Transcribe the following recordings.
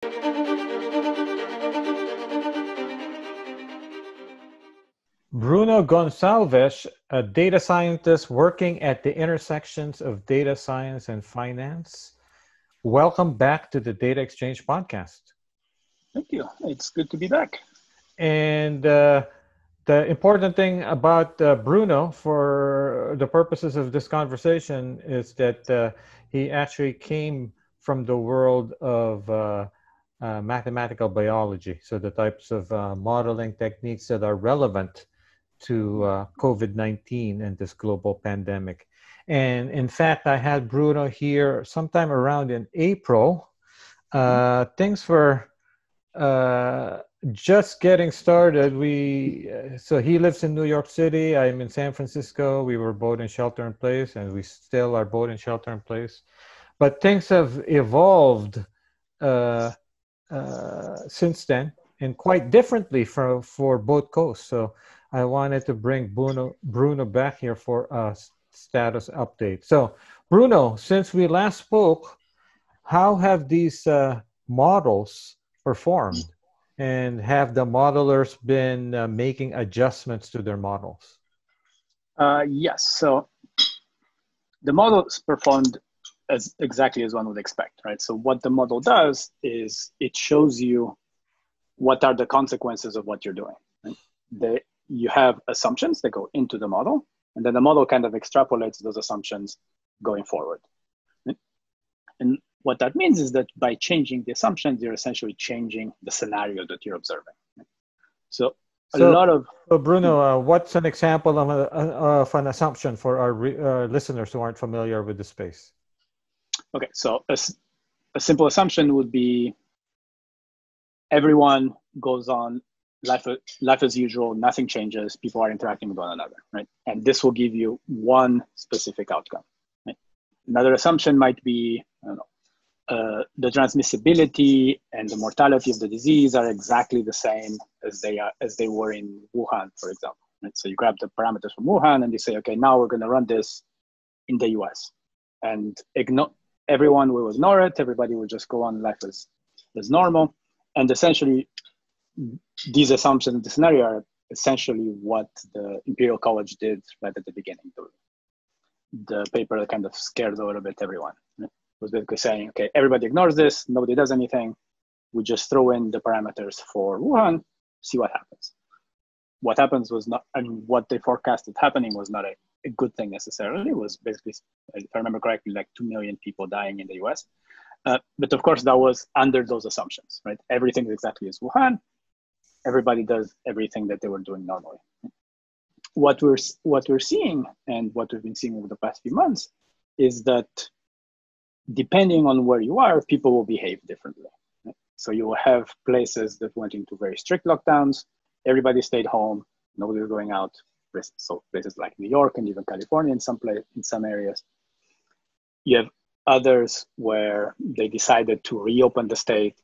Bruno Gonçalves, a data scientist working at the intersections of data science and finance. Welcome back to the Data Exchange podcast. Thank you. It's good to be back. And the important thing about Bruno, for the purposes of this conversation, is that he actually came from the world of mathematical biology. So the types of modeling techniques that are relevant to COVID-19 and this global pandemic. And in fact, I had Bruno here sometime around in April. Things were just getting started. So he lives in New York City. I'm in San Francisco. We were both in shelter in place, and we still are both in shelter in place. But things have evolved since then, and quite differently for both coasts. So I wanted to bring Bruno back here for a status update. So Bruno, since we last spoke, how have these models performed? And have the modelers been making adjustments to their models? Yes. So the models performed exactly as one would expect, right? So what the model does is it shows you what are the consequences of what you're doing. Right? You have assumptions that go into the model, and then the model kind of extrapolates those assumptions going forward. Right? And what that means is that by changing the assumptions, you're essentially changing the scenario that you're observing. So Bruno, what's an example of an assumption for our listeners who aren't familiar with the space? Okay, so a simple assumption would be everyone goes on life as usual, nothing changes, people are interacting with one another, right? And this will give you one specific outcome. Right? Another assumption might be, I don't know, the transmissibility and the mortality of the disease are exactly the same as they were in Wuhan, for example. Right? So you grab the parameters from Wuhan and you say, okay, now we're going to run this in the US, and everyone will ignore it. Everybody will just go on life as normal, and essentially these assumptions in the scenario are essentially what the Imperial College did right at the beginning. The paper that kind of scared a little bit everyone. Right? Was basically saying, okay, everybody ignores this, nobody does anything. We just throw in the parameters for Wuhan, see what happens. What happens was not, I mean, what they forecasted happening was not a good thing necessarily. It was basically, if I remember correctly, like 2 million people dying in the US. But of course, that was under those assumptions, right? Everything is exactly as Wuhan. Everybody does everything that they were doing normally. What we're seeing, and what we've been seeing over the past few months, is that depending on where you are, people will behave differently. Right? So you will have places that went into very strict lockdowns. Everybody stayed home. Nobody was going out. So places like New York and even California in some areas. You have others where they decided to reopen the state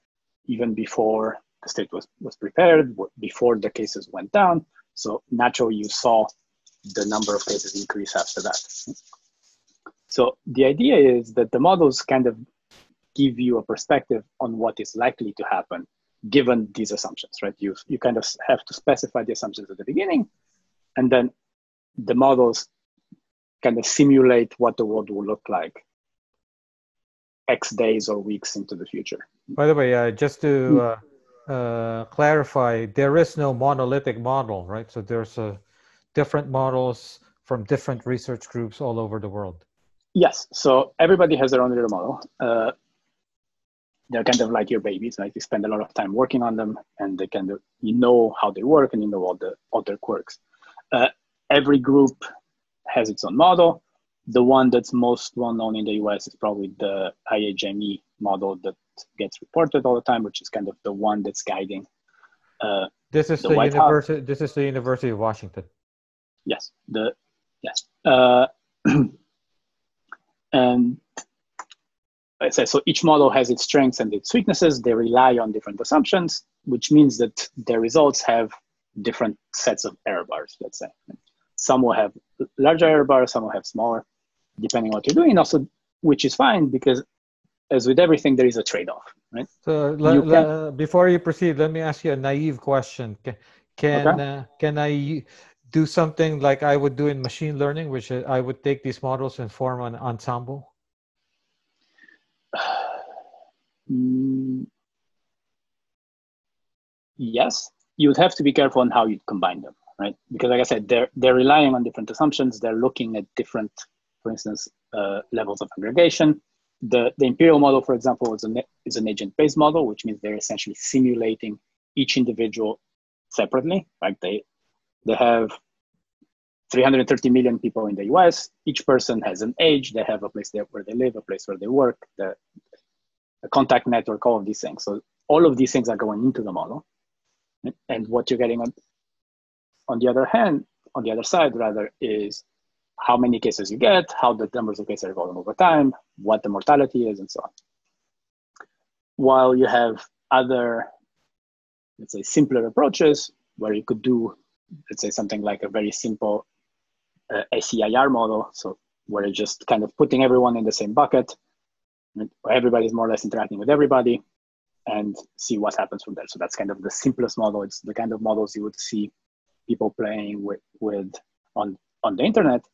even before the state was prepared, before the cases went down. So naturally, you saw the number of cases increase after that. So the idea is that the models kind of give you a perspective on what is likely to happen given these assumptions, right? You kind of have to specify the assumptions at the beginning, and then the models kind of simulate what the world will look like X days or weeks into the future. By the way, just to clarify, there is no monolithic model, right? So there's different models from different research groups all over the world. Yes, so everybody has their own little model. They're kind of like your babies, right? You spend a lot of time working on them, and they kind of, you know how they work, and you know all their quirks. Every group has its own model. The one that's most well known in the US is probably the IHME model that gets reported all the time, which is kind of the one that's guiding. This is the university. This is the University of Washington. Yes. And I say, so each model has its strengths and its weaknesses. They rely on different assumptions, which means that their results have different sets of error bars, let's say. Some will have larger error bars, some will have smaller, depending on what you're doing. Also, which is fine, because as with everything, there is a trade-off, right? So before you proceed, let me ask you a naive question. Okay. Can I do something like I would do in machine learning, which I would take these models and form an ensemble? Yes, you would have to be careful on how you combine them, right? Because like I said, they're relying on different assumptions. They're looking at different, for instance, levels of aggregation. The imperial model, for example, is an agent-based model, which means they're essentially simulating each individual separately. Like they have 330 million people in the US. Each person has an age. They have a place where they live, a place where they work, a contact network, all of these things. So all of these things are going into the model. And what you're getting on the other side rather, is how many cases you get, how the numbers of cases are evolving over time, what the mortality is, and so on. While you have other, let's say, simpler approaches where you could do, let's say, something like a very simple SEIR model, so where you're just kind of putting everyone in the same bucket, where everybody's more or less interacting with everybody, and see what happens from there. So that's kind of the simplest model. It's the kind of models you would see people playing with on the internet.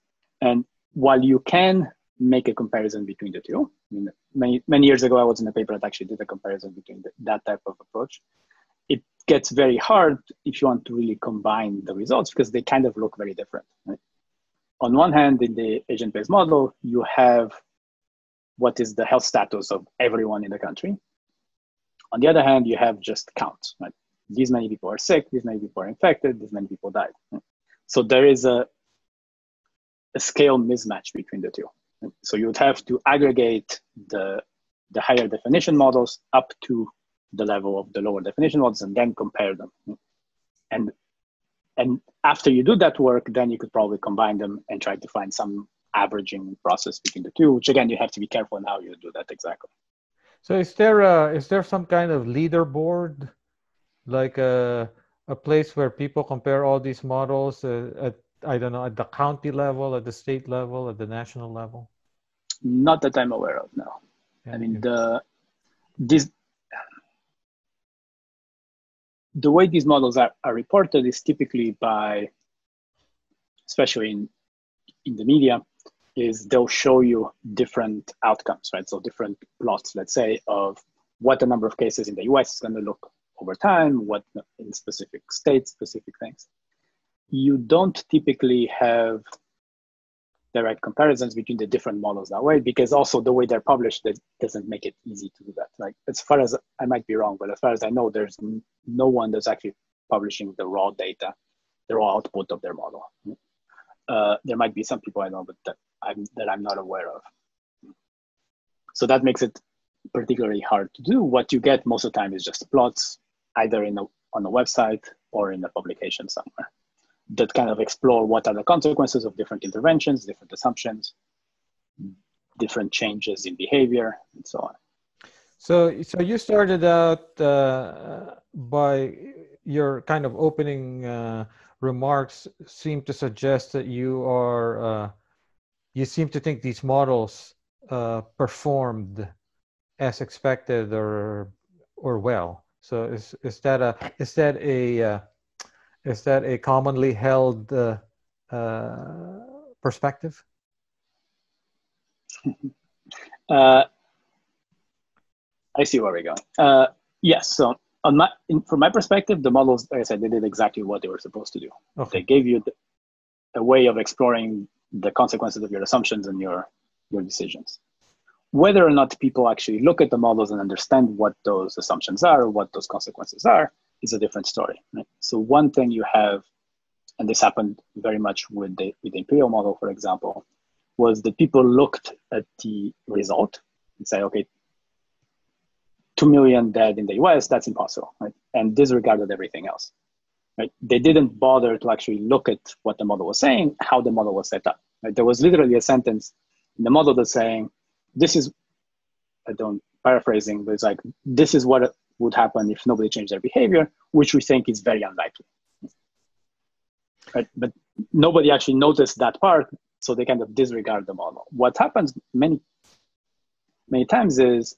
And while you can make a comparison between the two, I mean, many years ago, I was in a paper that actually did a comparison between that type of approach. It gets very hard if you want to really combine the results because they kind of look very different. Right? On one hand, in the agent-based model, you have what is the health status of everyone in the country. On the other hand, you have just counts, right? These many people are sick, these many people are infected, these many people died. Right? So there is a scale mismatch between the two. Right? So you would have to aggregate the higher definition models up to the level of the lower definition models and then compare them. And after you do that work, then you could probably combine them and try to find some averaging process between the two, which again, you have to be careful in how you do that exactly. So is there some kind of leaderboard, like a place where people compare all these models at, I don't know, at the county level, at the state level, at the national level? Not that I'm aware of, no. Yeah, I mean, the way these models are reported is typically by, especially in the media, is they'll show you different outcomes, right? So different plots, let's say, of what the number of cases in the US is going to look over time, what in specific states, specific things. You don't typically have direct comparisons between the different models that way, because also the way they're published, that doesn't make it easy to do that. Like, as far as I might be wrong, but as far as I know, there's no one that's actually publishing the raw data, the raw output of their model. There might be some people I know, but that I'm not aware of. So that makes it particularly hard to do. What you get most of the time is just plots, either on a website or in a publication somewhere, that kind of explore what are the consequences of different interventions, different assumptions, different changes in behavior, and so on. So you started out by your kind of opening remarks seem to suggest that you seem to think these models performed as expected or well. So is that a commonly held perspective? I see where we're going. Yes. So from my perspective, the models, like I said, they did exactly what they were supposed to do. Okay. They gave you a way of exploring the consequences of your assumptions and your decisions. Whether or not people actually look at the models and understand what those assumptions are or what those consequences are is a different story. Right? So one thing you have, and this happened very much with the imperial model, for example, was that people looked at the result and say, okay, 2 million dead in the US, that's impossible, right? And disregarded everything else. Right? They didn't bother to actually look at what the model was saying, how the model was set up. Right? There was literally a sentence in the model that's saying, this is, I don't paraphrasing, but it's like, this is what would happen if nobody changed their behavior, which we think is very unlikely. Right? But nobody actually noticed that part, so they kind of disregard the model. What happens many times is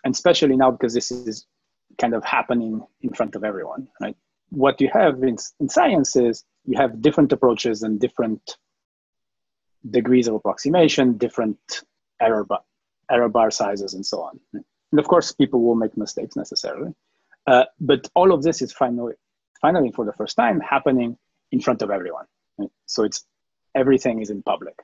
And especially now because this is kind of happening in front of everyone, right? What you have in science is you have different approaches and different degrees of approximation, different error bar sizes, and so on. And of course, people will make mistakes necessarily. But all of this is finally for the first time happening in front of everyone. Right? So everything is in public.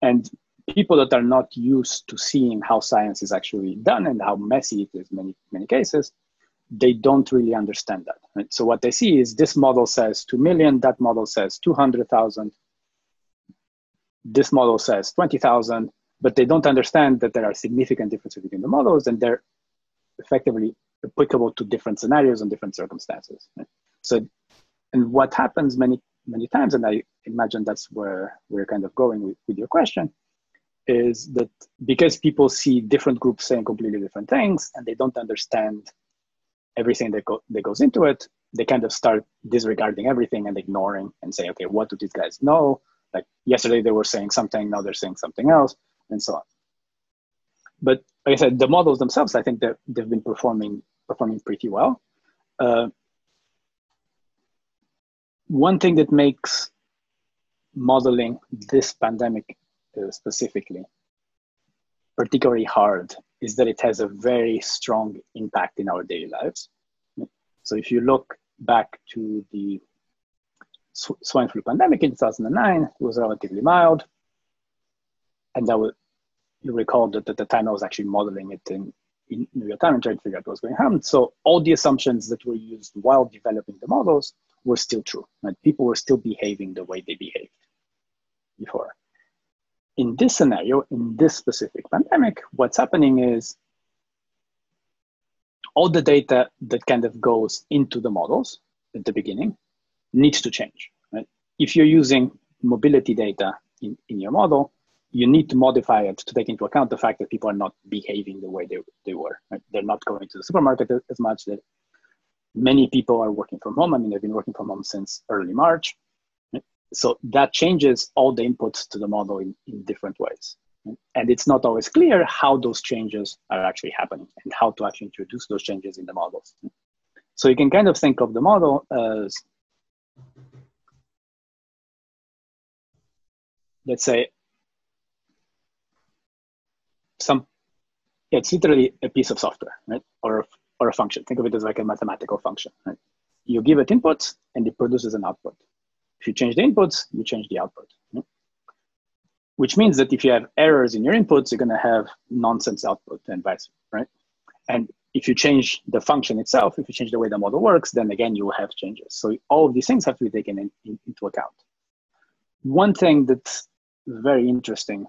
And people that are not used to seeing how science is actually done and how messy it is in many cases, they don't really understand that. Right? So what they see is this model says 2 million, that model says 200,000, this model says 20,000, but they don't understand that there are significant differences between the models and they're effectively applicable to different scenarios and different circumstances. Right? So, and what happens many times, and I imagine that's where we're kind of going with your question, is that because people see different groups saying completely different things and they don't understand everything that goes into it, they kind of start disregarding everything and ignoring and say, okay, what do these guys know? Like yesterday they were saying something, now they're saying something else, and so on. But like I said, the models themselves, I think they've been performing pretty well. One thing that makes modeling this pandemic specifically particularly hard is that it has a very strong impact in our daily lives. So if you look back to the swine flu pandemic in 2009, it was relatively mild. And you recall that at the time I was actually modeling it in real time and trying to figure out what was going on. So all the assumptions that were used while developing the models were still true. Right? People were still behaving the way they behaved before. In this scenario, in this specific pandemic, what's happening is all the data that kind of goes into the models at the beginning needs to change. Right? If you're using mobility data in your model, you need to modify it to take into account the fact that people are not behaving the way they were. Right? They're not going to the supermarket as much. That many people are working from home. I mean, they've been working from home since early March. Right? So that changes all the inputs to the model in different ways. Right? And it's not always clear how those changes are actually happening and how to actually introduce those changes in the models. So you can kind of think of the model as, let's say, it's literally a piece of software, right? Or a function. Think of it as like a mathematical function, right? You give it inputs and it produces an output. If you change the inputs, you change the output. Right? Which means that if you have errors in your inputs, you're going to have nonsense output and vice, right? And if you change the function itself, if you change the way the model works, then again, you will have changes. So all of these things have to be taken into account. One thing that's very interesting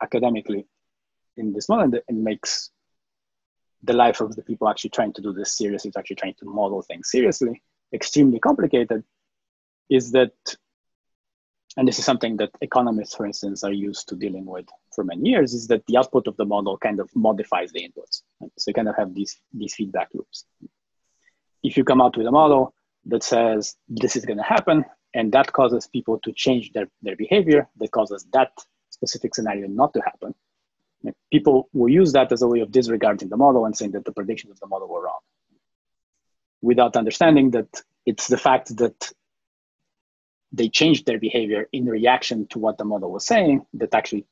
academically in this model and makes the life of the people actually trying to do this seriously, actually trying to model things seriously, extremely complicated, is that, and this is something that economists, for instance, are used to dealing with for many years, is that the output of the model kind of modifies the inputs. Right? So you kind of have these feedback loops. If you come out with a model that says this is going to happen, and that causes people to change their behavior, that causes that specific scenario not to happen, people will use that as a way of disregarding the model and saying that the predictions of the model were wrong, without understanding that it's the fact that they changed their behavior in reaction to what the model was saying that actually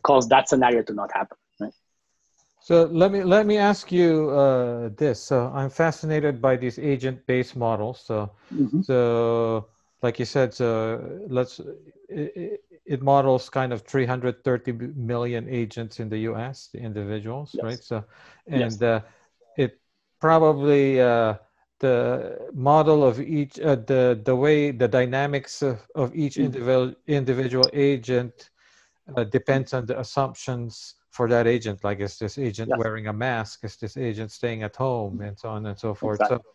caused that scenario to not happen. Right? So let me ask you this. So I'm fascinated by these agent-based models. So like you said, so it models kind of 330 million agents in the U.S., the individuals, yes. right? So, and it probably the model of each, the way the dynamics of each individual agent depends on the assumptions for that agent. Like, is this agent wearing a mask? Is this agent staying at home, and so on and so forth? Exactly.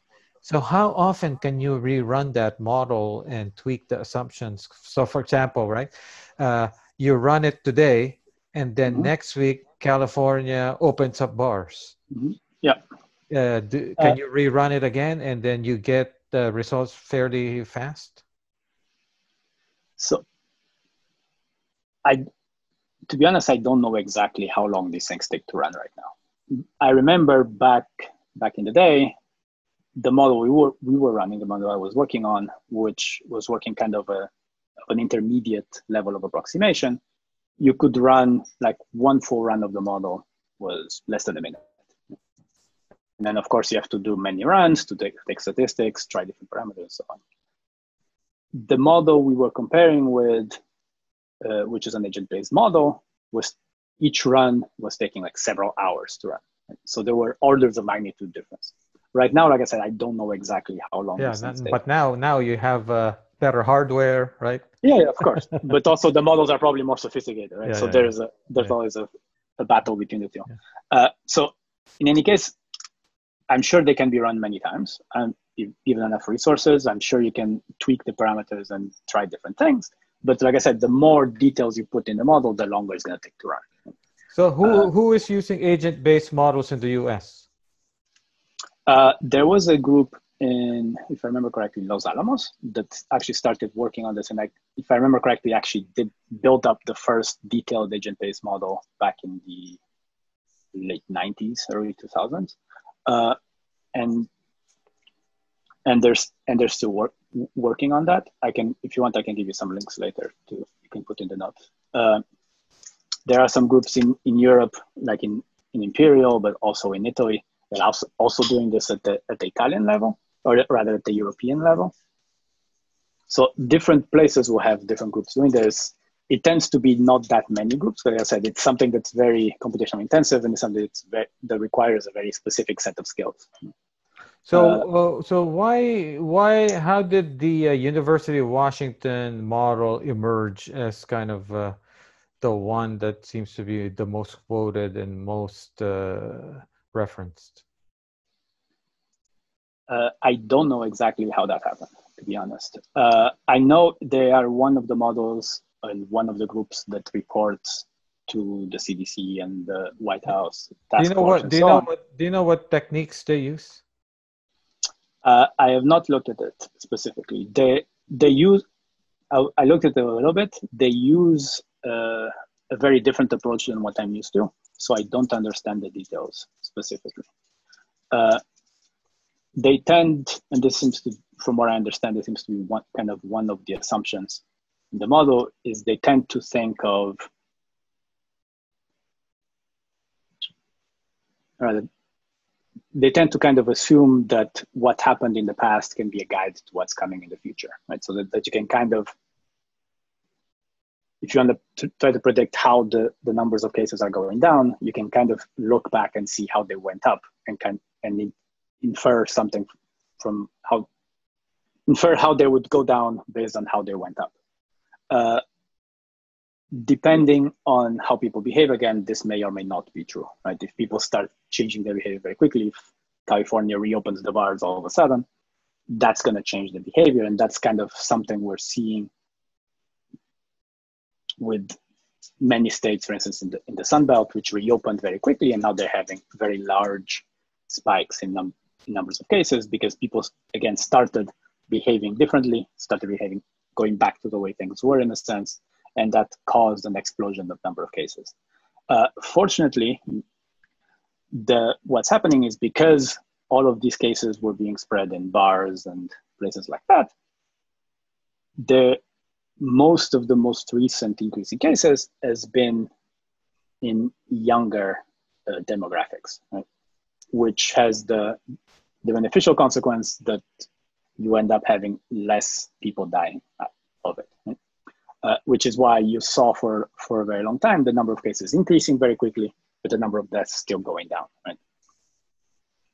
So how often can you rerun that model and tweak the assumptions? So for example, right, you run it today, and then next week, California opens up bars. Yeah. Can you rerun it again, and then you get the results fairly fast? So to be honest, I don't know exactly how long these things take to run right now. I remember back in the day, the model we were running, the model I was working on, which was working kind of an intermediate level of approximation, you could run like one full run of the model was less than a minute. And then of course you have to do many runs to take statistics, try different parameters, and so on. The model we were comparing with, which is an agent-based model, was each run was taking like several hours to run. Right? So there were orders of magnitude difference. Right now, like I said, I don't know exactly how long these things take. But now you have better hardware, right? Yeah, of course. But also the models are probably more sophisticated, right? So there's always a battle between the two. Yeah. So in any case, I'm sure they can be run many times. And if given enough resources, I'm sure you can tweak the parameters and try different things. But like I said, the more details you put in the model, the longer it's going to take to run. So who is using agent-based models in the US? There was a group in, if I remember correctly, Los Alamos that actually started working on this. And if I remember correctly, actually did build up the first detailed agent-based model back in the late 90s, early 2000s. And they're still working on that. If you want, I can give you some links later you can put in the notes. There are some groups in Europe, like in Imperial, but also in Italy, that are also doing this at the Italian level, or rather at the European level. So different places will have different groups doing this. It tends to be not that many groups, but like I said, it's something that's very computational intensive, and it's something that requires a very specific set of skills. So, how did the University of Washington model emerge as kind of the one that seems to be the most quoted and most referenced? I don't know exactly how that happened, to be honest. I know they are one of the models and one of the groups that reports to the CDC and the White House task force. Do you know what techniques they use? I have not looked at it specifically. They use. I looked at it a little bit. They use a very different approach than what I'm used to, so I don't understand the details specifically. They tend, and this seems to, from what I understand, it seems to be one of the assumptions in the model is they tend to think of, they tend to kind of assume that what happened in the past can be a guide to what's coming in the future, right? So that you can kind of, if you want to try to predict how the numbers of cases are going down, you can kind of look back and see how they went up and infer something from how they would go down based on how they went up. Depending on how people behave, again, this may or may not be true, right? If people start changing their behavior very quickly, if California reopens the bars all of a sudden, that's going to change the behavior. And that's kind of something we're seeing with many states, for instance, in the Sun Belt, which reopened very quickly. And now they're having very large spikes in numbers of cases because people, again, started behaving differently, going back to the way things were in a sense. And that caused an explosion of number of cases. Fortunately, what's happening is because all of these cases were being spread in bars and places like that, most of the most recent increase in cases has been in younger demographics, right? Which has the beneficial consequence that you end up having less people dying of it. Right? Which is why you saw for a very long time the number of cases increasing very quickly, but the number of deaths still going down. Right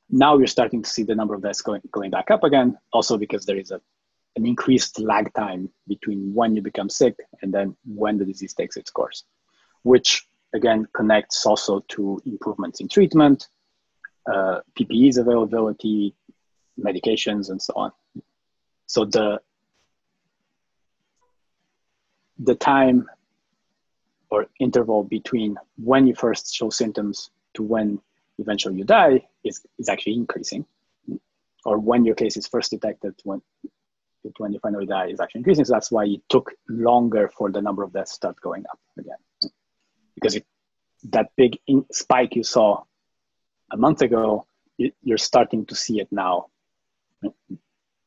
now, you're starting to see the number of deaths going back up again. Also, because there is an increased lag time between when you become sick and then when the disease takes its course, which again connects also to improvements in treatment, PPE's availability, medications, and so on. So the time or interval between when you first show symptoms to when eventually you die is actually increasing, or when your case is first detected when you finally die is actually increasing. So that's why it took longer for the number of deaths to start going up again, because that big spike you saw a month ago, you're starting to see it now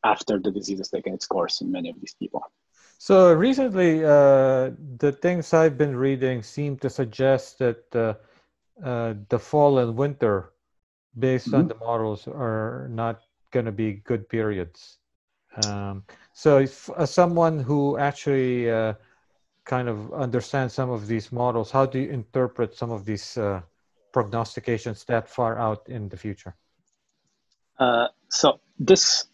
after the disease has taken its course in many of these people. So recently, the things I've been reading seem to suggest that the fall and winter, based on the models, are not going to be good periods. So if, as someone who actually kind of understands some of these models, how do you interpret some of these prognostications that far out in the future? So this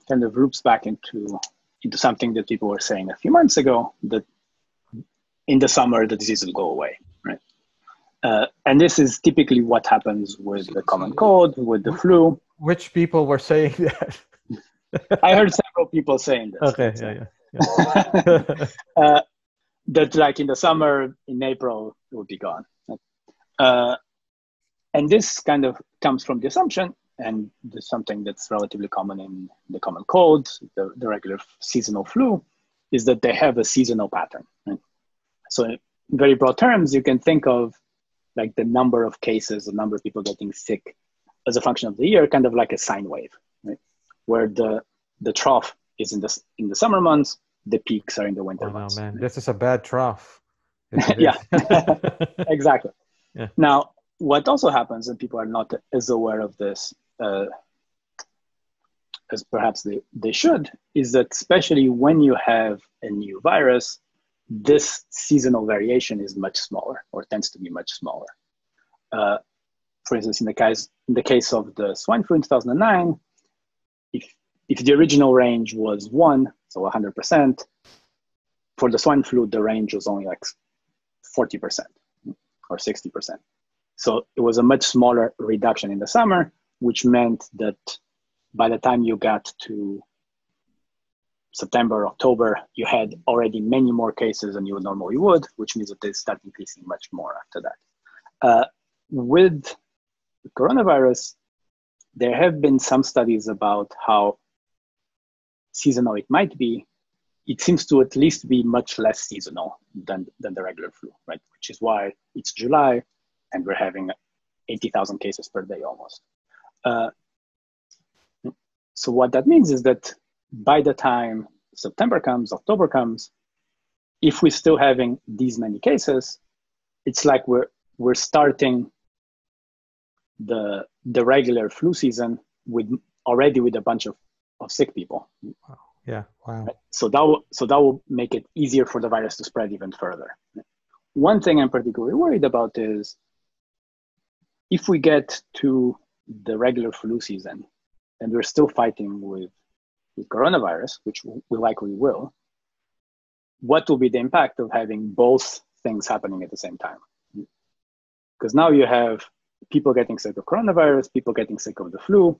kind of loops back into something that people were saying a few months ago, that in the summer the disease will go away, right? And this is typically what happens with the common cold, with the flu. Which people were saying that? I heard several people saying this. Okay, yeah. That like in the summer, in April, it will be gone. And this kind of comes from the assumption, and there's something that's relatively common in the common cold, the regular seasonal flu, is that they have a seasonal pattern. Right? So in very broad terms, you can think of like the number of cases, the number of people getting sick as a function of the year, kind of like a sine wave, right? Where the trough is in the summer months, the peaks are in the winter months. Oh, man, this is a bad trough. Yeah, exactly. Yeah. Now, what also happens, and people are not as aware of this as perhaps they should, is that especially when you have a new virus, this seasonal variation is much smaller, or tends to be much smaller. For instance, in the case of the swine flu in 2009, if the original range was 1, so 100%, for the swine flu, the range was only like 40% or 60%. So it was a much smaller reduction in the summer, which meant that by the time you got to September, October, you had already many more cases than you normally would, which means that they start increasing much more after that. With the coronavirus, there have been some studies about how seasonal it might be. It seems to at least be much less seasonal than the regular flu, right? Which is why it's July and we're having 80,000 cases per day almost. So what that means is that by the time September comes, October comes, if we're still having these many cases, it's like we're starting the regular flu season already with a bunch of sick people. Wow. Yeah, wow. Right? So that will make it easier for the virus to spread even further. One thing I'm particularly worried about is if we get to the regular flu season and we're still fighting with coronavirus, which we likely will, what will be the impact of having both things happening at the same time? Because now you have people getting sick of coronavirus, people getting sick of the flu,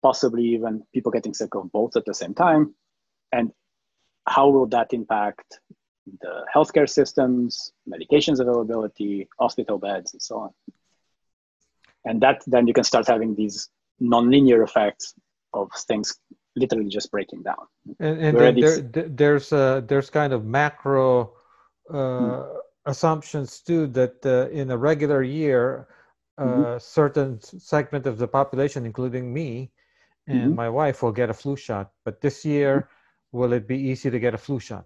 possibly even people getting sick of both at the same time. And how will that impact the healthcare systems, medications availability, hospital beds, and so on? And then you can start having these nonlinear effects of things literally just breaking down. And then there's kind of macro assumptions too, that in a regular year, certain segment of the population, including me and my wife, will get a flu shot. But this year, will it be easy to get a flu shot?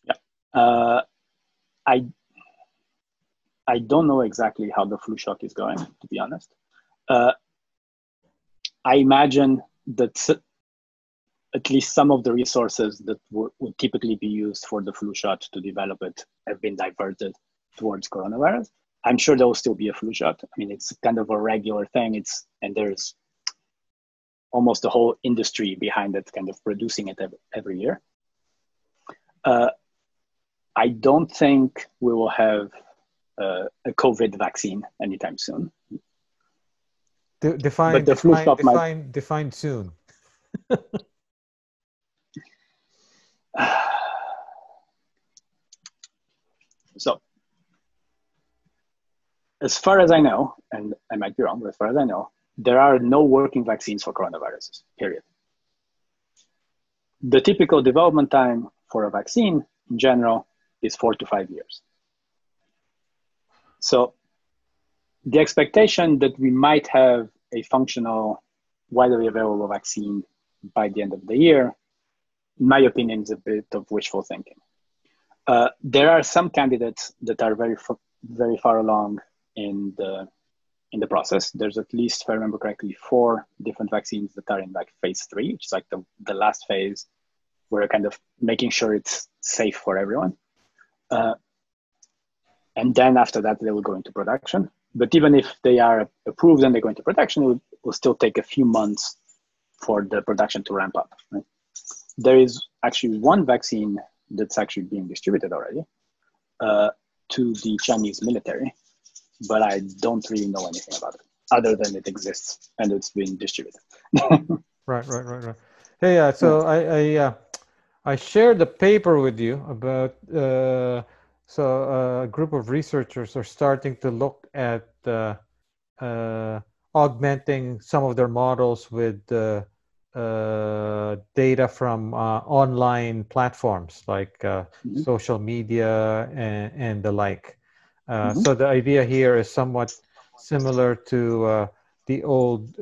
Yeah, I don't know exactly how the flu shot is going, to be honest. I imagine that at least some of the resources that would typically be used for the flu shot to develop it have been diverted towards coronavirus. I'm sure there will still be a flu shot. I mean, it's kind of a regular thing. And there's almost a whole industry behind it, kind of producing it every year. I don't think we will have a COVID vaccine anytime soon. Define soon. So, as far as I know, and I might be wrong, but as far as I know, there are no working vaccines for coronaviruses, period. The typical development time for a vaccine in general is 4 to 5 years. So the expectation that we might have a functional, widely available vaccine by the end of the year, in my opinion, is a bit of wishful thinking. There are some candidates that are very far along in the process. There's at least, if I remember correctly, 4 different vaccines that are in like phase 3, which is like the last phase where we're kind of making sure it's safe for everyone. And then after that, they will go into production. But even if they are approved and they go into production, it will still take a few months for the production to ramp up. Right? There is actually one vaccine that's actually being distributed already to the Chinese military, but I don't really know anything about it other than it exists and it's being distributed. Right. Hey, so I shared the paper with you about so a group of researchers are starting to look at augmenting some of their models with data from online platforms like social media and the like. So the idea here is somewhat similar to the old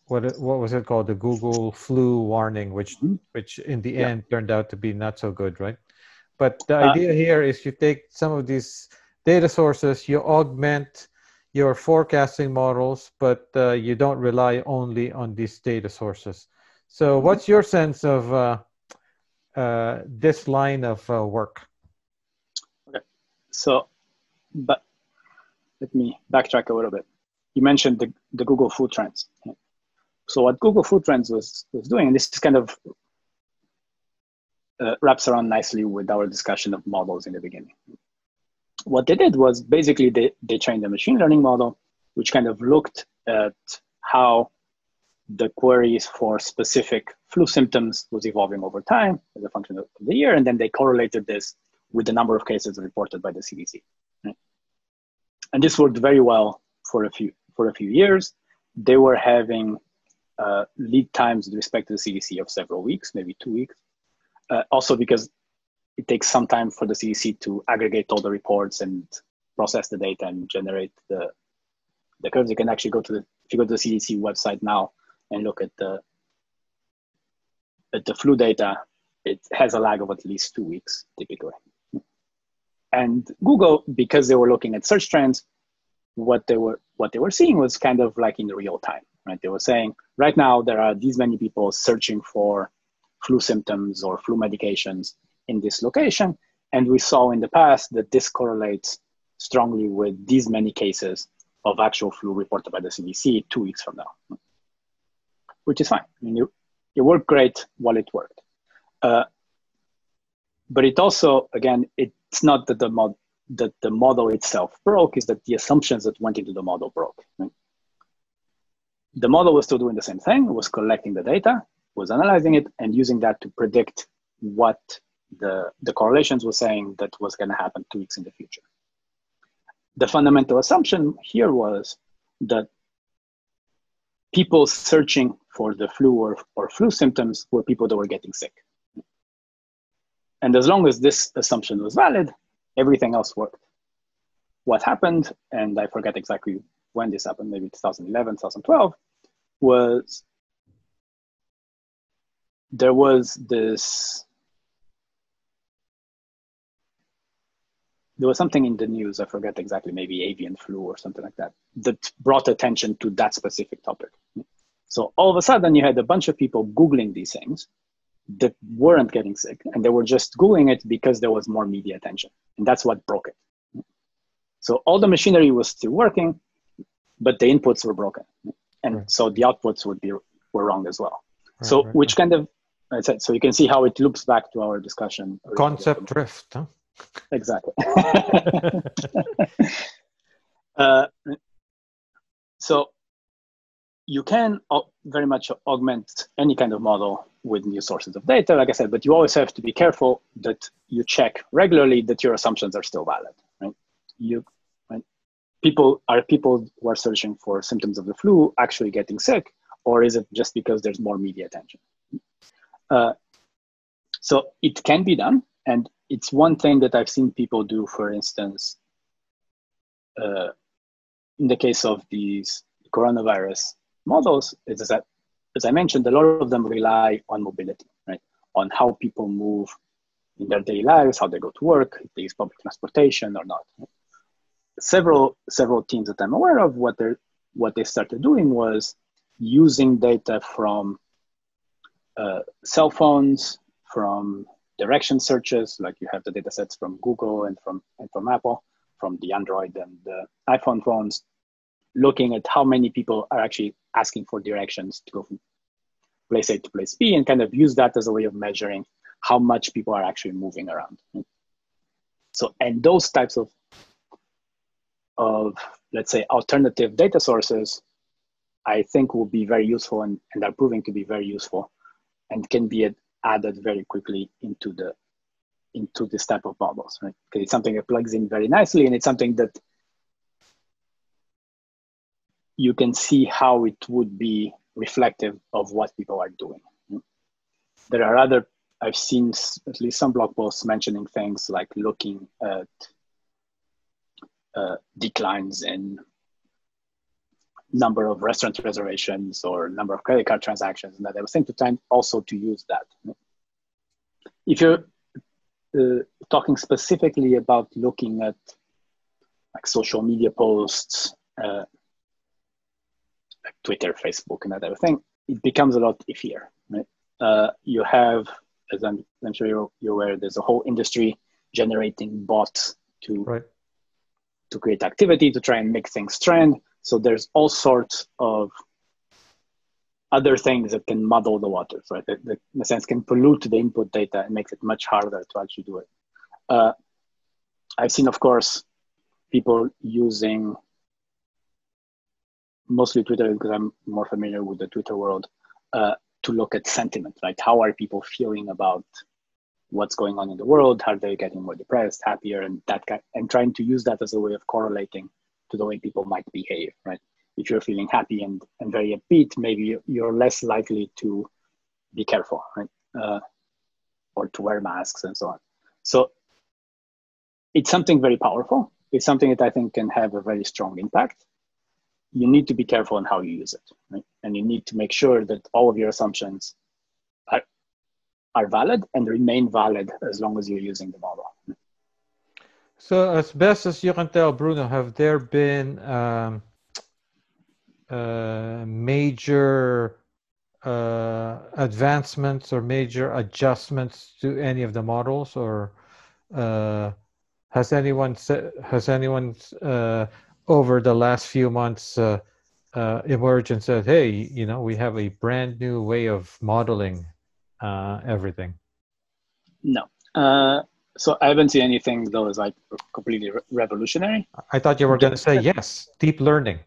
what was it called, the Google flu warning, which in the end turned out to be not so good, right? But the idea here is you take some of these data sources, you augment your forecasting models, but you don't rely only on these data sources. So what's your sense of this line of work? Okay, so but let me backtrack a little bit. You mentioned the Google Food Trends. So what Google Food Trends was doing, and this is kind of wraps around nicely with our discussion of models in the beginning. What they did was basically they trained a machine learning model, which kind of looked at how the queries for specific flu symptoms was evolving over time as a function of the year, and then they correlated this with the number of cases reported by the CDC. Right? And this worked very well for a few years. They were having lead times with respect to the CDC of several weeks, maybe 2 weeks. Also because it takes some time for the CDC to aggregate all the reports and process the data and generate the curves. You can actually if you go to the CDC website now and look at the flu data, it has a lag of at least 2 weeks typically. And Google, because they were looking at search trends, what they were seeing was kind of like in real time, right? They were saying, right now there are these many people searching for flu symptoms or flu medications in this location. And we saw in the past that this correlates strongly with these many cases of actual flu reported by the CDC 2 weeks from now, which is fine. I mean, it worked great while it worked. But it also, again, it's not that the model itself broke, is that the assumptions that went into the model broke. Right? The model was still doing the same thing. It was collecting the data, was analyzing it, and using that to predict what the correlations were saying that was going to happen 2 weeks in the future. The fundamental assumption here was that people searching for the flu or flu symptoms were people that were getting sick. And as long as this assumption was valid, everything else worked. What happened, and I forget exactly when this happened, maybe 2011, 2012, was there was something in the news, I forget exactly, maybe avian flu or something like that, that brought attention to that specific topic. So all of a sudden you had a bunch of people Googling these things that weren't getting sick, and they were just Googling it because there was more media attention. And that's what broke it. So all the machinery was still working, but the inputs were broken. And so the outputs were wrong as well. Which kind of, so you can see how it loops back to our discussion. Concept drift, huh? Exactly. So you can very much augment any kind of model with new sources of data, like I said, but you always have to be careful that you check regularly that your assumptions are still valid, right? People who are searching for symptoms of the flu actually getting sick, or is it just because there's more media attention? So it can be done, and it's one thing that I've seen people do, for instance, in the case of these coronavirus models, is that, as I mentioned, a lot of them rely on mobility, right? On how people move in their daily lives, how they go to work, if they use public transportation or not. Several teams that I'm aware of, what they started doing was using data from cell phones, from direction searches, like you have the data sets from Google and from Apple, from the Android and the iPhone phones, looking at how many people are actually asking for directions to go from place A to place B, and kind of use that as a way of measuring how much people are actually moving around. So, and those types of let's say, alternative data sources, I think will be very useful and are proving to be very useful and can be added very quickly into this type of models, right? Because it's something that plugs in very nicely, and it's something that you can see how it would be reflective of what people are doing. There are I've seen at least some blog posts mentioning things like looking at declines in number of restaurant reservations or number of credit card transactions, and that I was thinking to time also to use that. If you're talking specifically about looking at like social media posts, like Twitter, Facebook, and that type of thing, it becomes a lot iffier, right? You have, as I'm sure you're aware, there's a whole industry generating bots to create activity, to try and make things trend. So there's all sorts of other things that can muddle the waters, right? That in a sense can pollute the input data and makes it much harder to actually do it. I've seen, of course, people using mostly Twitter, because I'm more familiar with the Twitter world, to look at sentiment, like how are people feeling about what's going on in the world? Are they getting more depressed, happier, and and trying to use that as a way of correlating to the way people might behave, right? If you're feeling happy and very upbeat, maybe you're less likely to be careful, right? Or to wear masks and so on. So it's something very powerful. It's something that I think can have a very strong impact. You need to be careful on how you use it, right? And you need to make sure that all of your assumptions are valid and remain valid as long as you're using the model. So as best as you can tell, Bruno, have there been major advancements or major adjustments to any of the models, or has anyone over the last few months emerged and said, hey, we have a brand new way of modeling everything? No. So I haven't seen anything that was like completely revolutionary. I thought you were going to say yes, deep learning.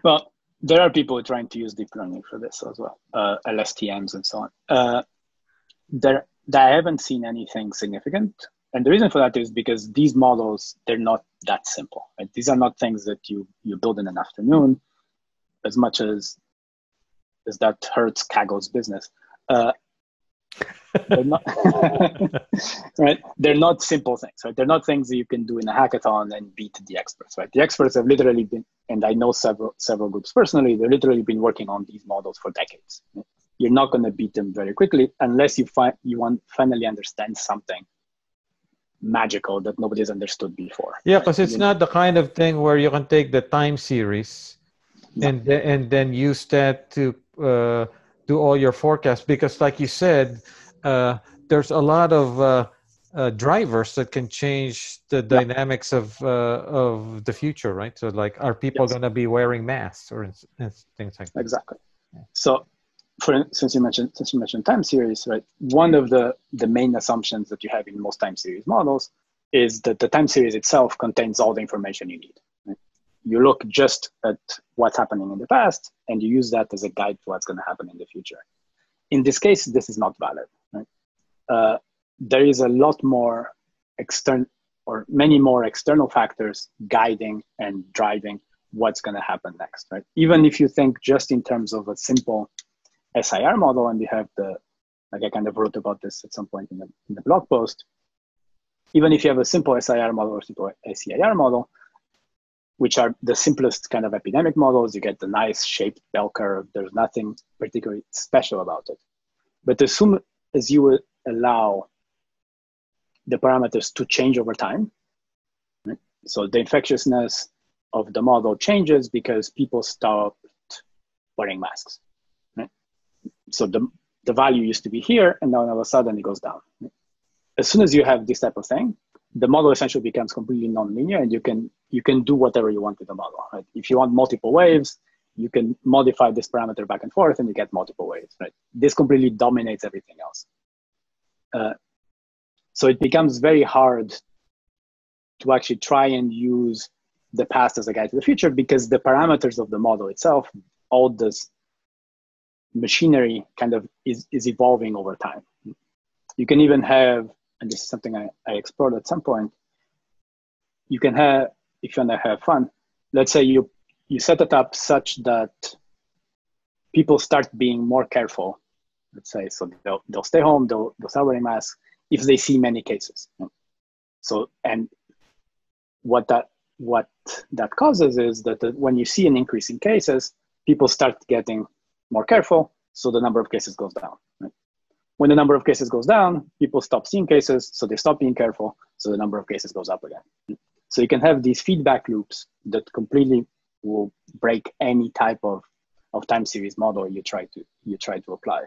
Well, there are people trying to use deep learning for this as well, LSTMs and so on. I haven't seen anything significant. And the reason for that is because these models, they're not that simple, right? These are not things that you build in an afternoon, as much as that hurts Kaggle's business. They're not, right? They're not simple things, right? They're not things that you can do in a hackathon and beat the experts, right? The experts have literally been, and I know several groups personally, they've literally been working on these models for decades. You're not going to beat them very quickly unless you finally understand something magical that nobody's understood before. Yeah, because it's not the kind of thing where you can take the time series and then use that to do all your forecasts, because like you said, there's a lot of drivers that can change the dynamics of the future, right? So like, are people going to be wearing masks or things like that? Exactly. So since you mentioned time series, right? One of the main assumptions that you have in most time series models is that the time series itself contains all the information you need. Right? You look just at what's happening in the past and you use that as a guide to what's going to happen in the future. In this case, this is not valid. Right? There is a lot more many more external factors guiding and driving what's going to happen next. Right? Even if you think just in terms of a simple SIR model, and we have like I kind of wrote about this at some point in the blog post, even if you have a simple SIR model or simple SCIR model, which are the simplest kind of epidemic models, you get the nice shaped bell curve. There's nothing particularly special about it. But as soon as you allow the parameters to change over time, right? So the infectiousness of the model changes because people stopped wearing masks. Right? So the value used to be here, and now all of a sudden it goes down. Right? As soon as you have this type of thing, the model essentially becomes completely non-linear, and you can do whatever you want with the model. Right? If you want multiple waves, you can modify this parameter back and forth, and you get multiple waves. Right? This completely dominates everything else. So it becomes very hard to actually try and use the past as a guide to the future, because the parameters of the model itself, all this machinery kind of is evolving over time. You can even have, and this is something I explored at some point, you can have, if you want to have fun, let's say you set it up such that people start being more careful, let's say, so they'll stay home, they'll start wearing masks if they see many cases. So, and what that causes is that when you see an increase in cases, people start getting more careful, so the number of cases goes down. Right? When the number of cases goes down, people stop seeing cases, so they stop being careful, so the number of cases goes up again. So you can have these feedback loops that completely will break any type of time series model you try to apply,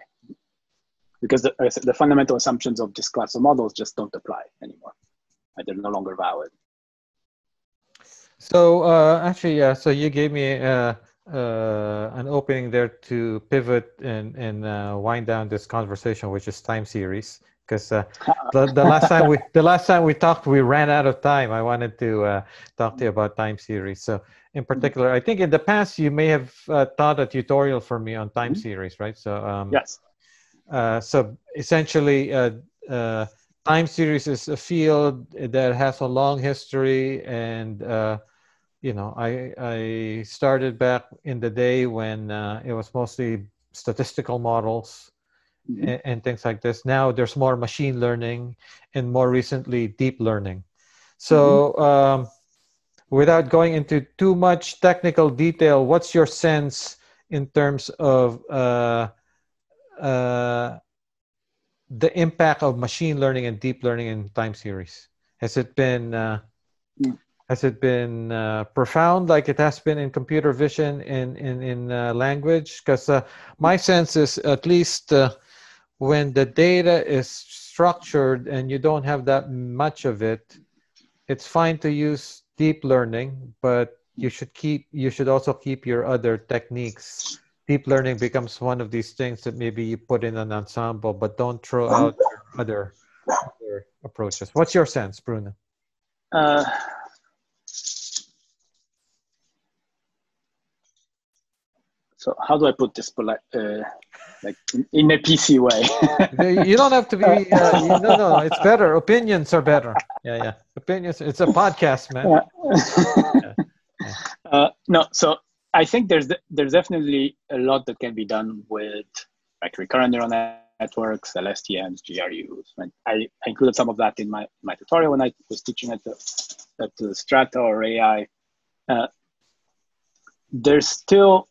because the fundamental assumptions of this class of models just don't apply anymore. Right? They're no longer valid. So actually, yeah. So you gave me an opening there to pivot and wind down this conversation, which is time series. Because the last time we talked, we ran out of time. I wanted to talk to you about time series. So in particular, I think in the past you may have taught a tutorial for me on time series, right? So yes. So essentially, time series is a field that has a long history, and you know, I started back in the day when it was mostly statistical models and things like this. Now there's more machine learning, and more recently deep learning. So without going into too much technical detail, what's your sense in terms of the impact of machine learning and deep learning in time series? Has it been profound like it has been in computer vision in language? Because my sense is, at least when the data is structured and you don't have that much of it, it's fine to use deep learning, but you should also keep your other techniques. Deep learning becomes one of these things that maybe you put in an ensemble, but don't throw out other approaches. What's your sense, Bruno? So how do I put this like in a PC way? You don't have to be. No. It's better. Opinions are better. Yeah. Opinions. It's a podcast, man. No. So I think there's definitely a lot that can be done with like recurrent neural networks, LSTMs, GRUs. And I included some of that in my tutorial when I was teaching at the Strata or AI. There's still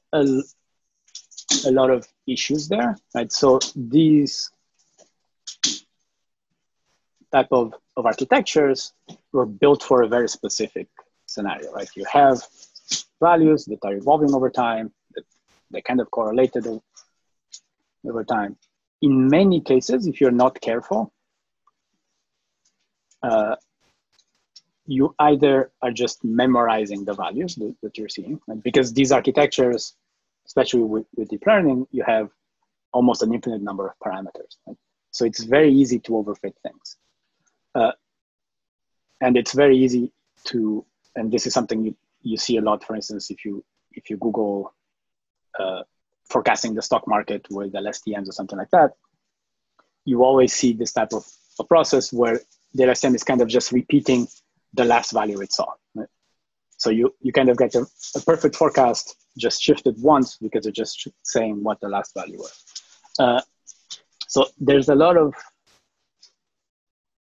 a lot of issues there, right? So these type of architectures were built for a very specific scenario, right? You have values that are evolving over time, that they kind of correlated over time. In many cases, if you're not careful, you either are just memorizing the values that you're seeing, right? Because these architectures, especially with deep learning, you have almost an infinite number of parameters. Right? So it's very easy to overfit things. And it's very easy to, and this is something you see a lot, for instance, if you Google forecasting the stock market with LSTMs or something like that, you always see this type of a process where the LSTM is kind of just repeating the last value it saw. Right? So you kind of get a perfect forecast just shifted once because it's just saying what the last value was. So there's a lot of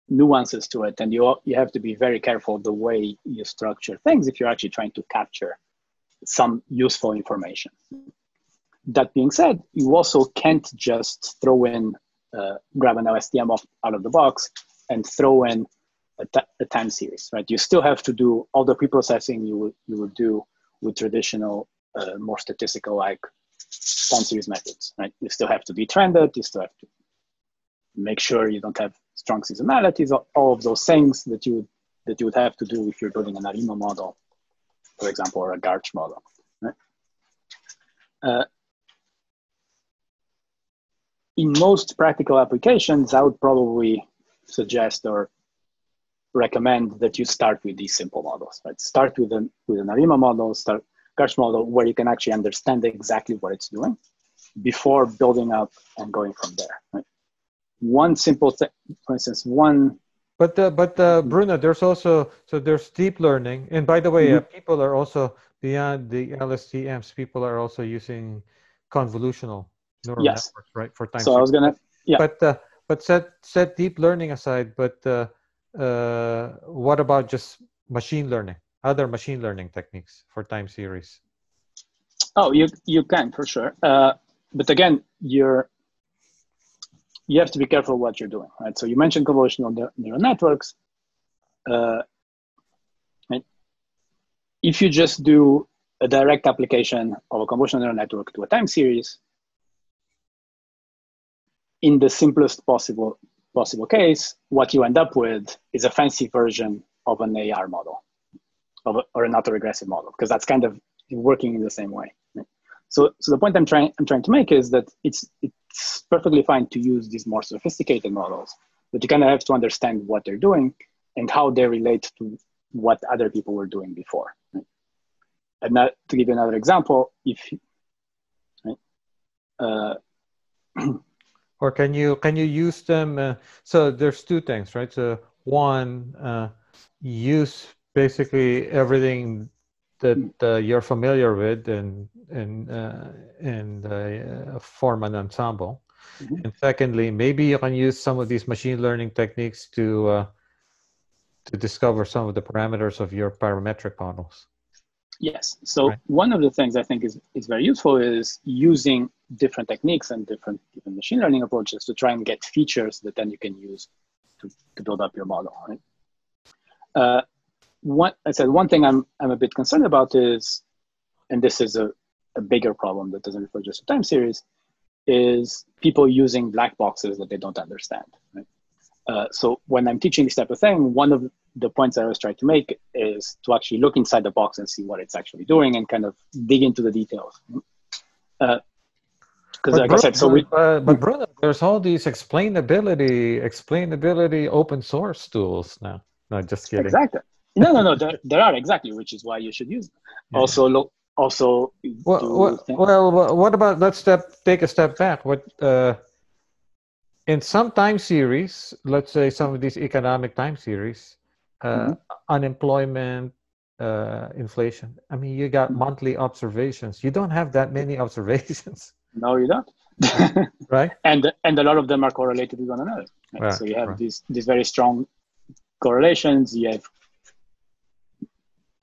nuances to it, and you have to be very careful the way you structure things if you're actually trying to capture some useful information. That being said, you also can't just throw in, grab an LSTM out of the box and throw in a time series, right? You still have to do all the pre-processing you would do with traditional, more statistical like time series methods, right? You still have to detrend it. You still have to make sure you don't have strong seasonalities, all of those things that you would have to do if you're building an ARIMA model, for example, or a GARCH model, right? In most practical applications, I would probably suggest or recommend that you start with these simple models, right? Start with an ARIMA model, start GARCH model, where you can actually understand exactly what it's doing before building up and going from there, right? One simple thing, for instance, one. But Bruno, there's also, so there's deep learning. And by the way, people are also, beyond the LSTMs, people are also using convolutional neural networks, right, for time So series. I was gonna, yeah. But set deep learning aside, but what about just machine learning, other machine learning techniques for time series? Oh, you can, for sure. But again, you have to be careful what you're doing, right? So you mentioned convolutional neural networks. Right? If you just do a direct application of a convolutional neural network to a time series, in the simplest possible case, what you end up with is a fancy version of an AR model, or an autoregressive model, because that's kind of working in the same way. Right? So the point I'm trying to make is that it's perfectly fine to use these more sophisticated models, but you kind of have to understand what they're doing and how they relate to what other people were doing before. Right? And to give you another example, or can you use them? So there's two things, right? So one, use basically everything that you're familiar with and form an ensemble. And secondly, maybe you can use some of these machine learning techniques to discover some of the parameters of your parametric models. Yes. So one of the things I think is very useful is using different techniques and different machine learning approaches to try and get features that then you can use to build up your model. Right? One thing I'm a bit concerned about is, and this is a bigger problem that doesn't refer just to time series, is people using black boxes that they don't understand. Right? So when I'm teaching this type of thing, one of the points I always try to make is to actually look inside the box and see what it's actually doing and kind of dig into the details. Because like I said, but Bruno, there's all these explainability open source tools now. No, just kidding. Exactly. No. There are, exactly, which is why you should use them. Yeah. What about, let's take a step back. In some time series, let's say some of these economic time series, unemployment, inflation. I mean, you got monthly observations. You don't have that many observations. No, you don't. Right. And a lot of them are correlated with one another. Right? So you have these very strong correlations. You have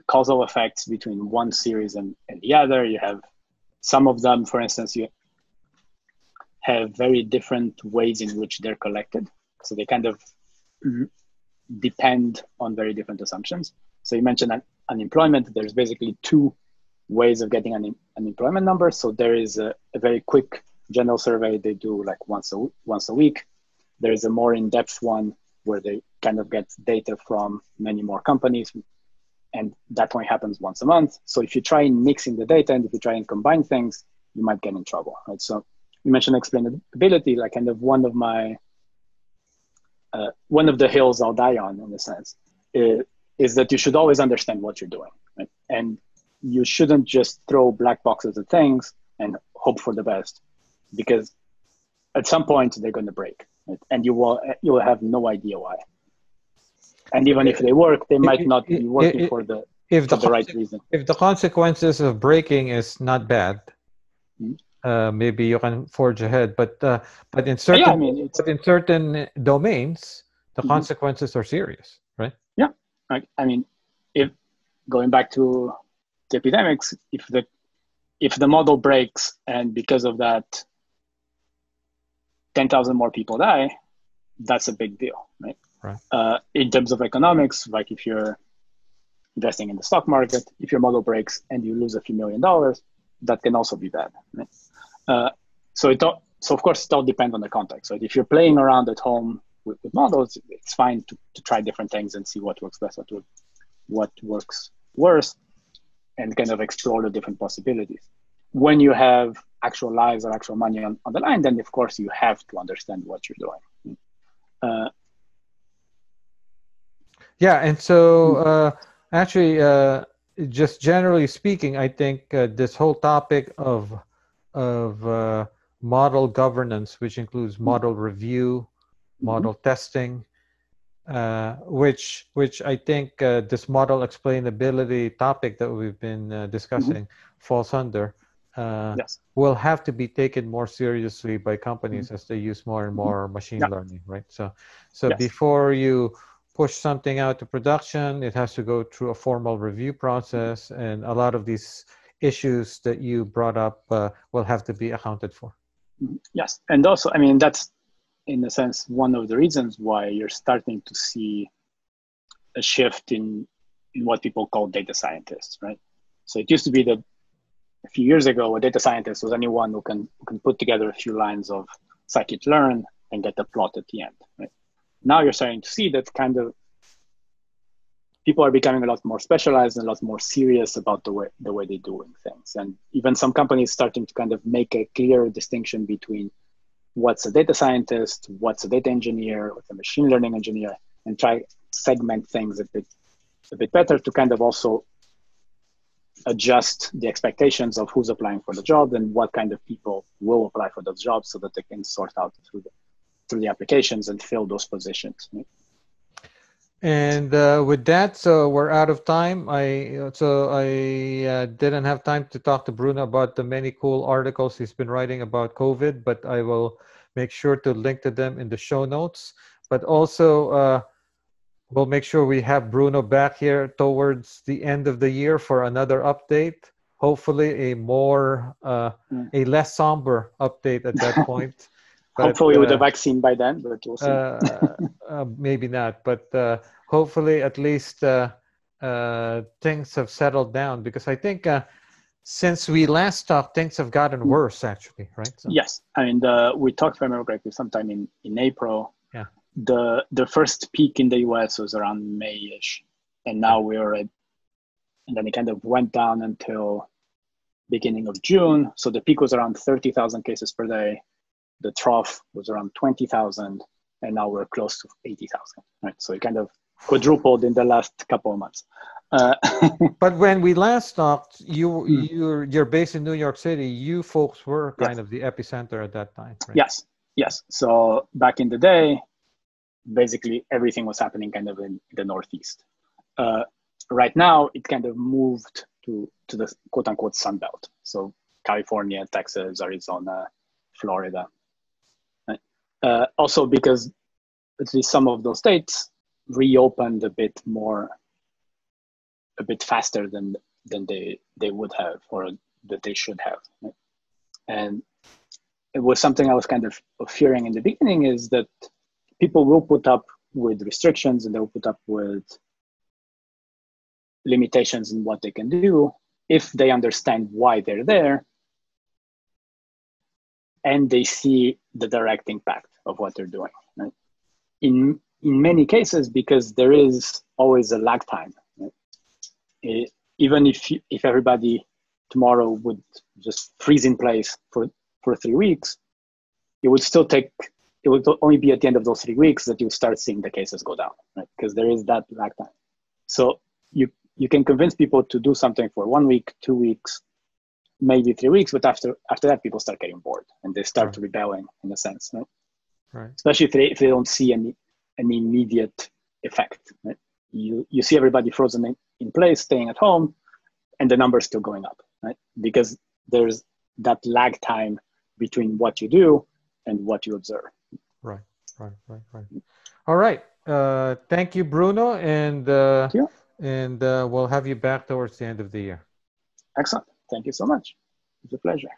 causal effects between one series and the other. You have some of them, for instance, you have very different ways in which they're collected. So they kind of depend on very different assumptions. So you mentioned unemployment. There's basically two ways of getting an unemployment number. So there is a very quick general survey they do like once a week. There is a more in-depth one where they kind of get data from many more companies, and that one happens once a month. So if you try and mix in the data and if you try and combine things, you might get in trouble, right? So you mentioned explainability, like kind of one of the hills I'll die on, in a sense, is that you should always understand what you're doing, right? And you shouldn't just throw black boxes at things and hope for the best, because at some point they're going to break, right? And you will have no idea why. And even if they work, they might not be working for the right reason. If the consequences of breaking is not bad, maybe you can forge ahead. But in certain domains, the consequences are serious, right? Yeah. I mean, if going back to the epidemics, if the model breaks and because of that 10,000 more people die, that's a big deal, right? Right. In terms of economics, like if you're investing in the stock market, if your model breaks and you lose a few $1,000,000, that can also be bad, right? So of course it all depends on the context. So if you're playing around at home with models, it's fine to try different things and see what works best, what works worse, and kind of explore the different possibilities. When you have actual lives or actual money on the line, then of course you have to understand what you're doing. Yeah, and so actually, just generally speaking, I think this whole topic of model governance, which includes model review, model testing, which I think this model explainability topic that we've been discussing falls under, Yes. will have to be taken more seriously by companies as they use more and more machine learning, right? So Yes. before you push something out to production, it has to go through a formal review process, and a lot of these issues that you brought up will have to be accounted for. Yes, and also, I mean, that's in a sense one of the reasons why you're starting to see a shift in what people call data scientists, right? So it used to be that a few years ago, a data scientist was anyone who can put together a few lines of scikit-learn and get a plot at the end, right? Now you're starting to see that kind of people are becoming a lot more specialized and a lot more serious about the way they're doing things. And even some companies starting to kind of make a clear distinction between what's a data scientist, what's a data engineer, what's a machine learning engineer, and try segment things a bit better to kind of also adjust the expectations of who's applying for the job and what kind of people will apply for those jobs so that they can sort out through the applications and fill those positions. Right? And with that, so we're out of time. I didn't have time to talk to Bruno about the many cool articles he's been writing about COVID, but I will make sure to link to them in the show notes. But also, we'll make sure we have Bruno back here towards the end of the year for another update. Hopefully, a less somber update at that point. But, hopefully with a vaccine by then, but we'll see. Maybe not, but hopefully at least things have settled down, because I think since we last talked, things have gotten worse actually, right? So. Yes, I mean, we talked, if I remember correctly, sometime in April. Yeah. The first peak in the US was around May-ish, and now and then it kind of went down until beginning of June. So the peak was around 30,000 cases per day. The trough was around 20,000, and now we're close to 80,000, right? So it kind of quadrupled in the last couple of months. But when we last talked, you're based in New York City. You folks were kind of the epicenter at that time, right? Yes. So back in the day, basically everything was happening kind of in the Northeast. Right now, it kind of moved to the quote unquote Sun Belt. So California, Texas, Arizona, Florida. Also because at least some of those states reopened a bit faster than they would have, or that they should have. Right? And it was something I was kind of fearing in the beginning, is that people will put up with restrictions and they'll put up with limitations in what they can do if they understand why they're there and they see the direct impact of what they're doing. Right? In many cases, because there is always a lag time. Right? Even if everybody tomorrow would just freeze in place for 3 weeks, it would only be at the end of those 3 weeks that you start seeing the cases go down, right? Because there is that lag time. So you can convince people to do something for 1 week, 2 weeks, maybe 3 weeks, but after that, people start getting bored and they start rebelling in a sense, right? Right. Especially if they don't see any immediate effect. Right? You see everybody frozen in place, staying at home, and the numbers still going up, right? Because there's that lag time between what you do and what you observe. Right. All right. Thank you, Bruno, Thank you. and we'll have you back towards the end of the year. Excellent. Thank you so much. It's a pleasure.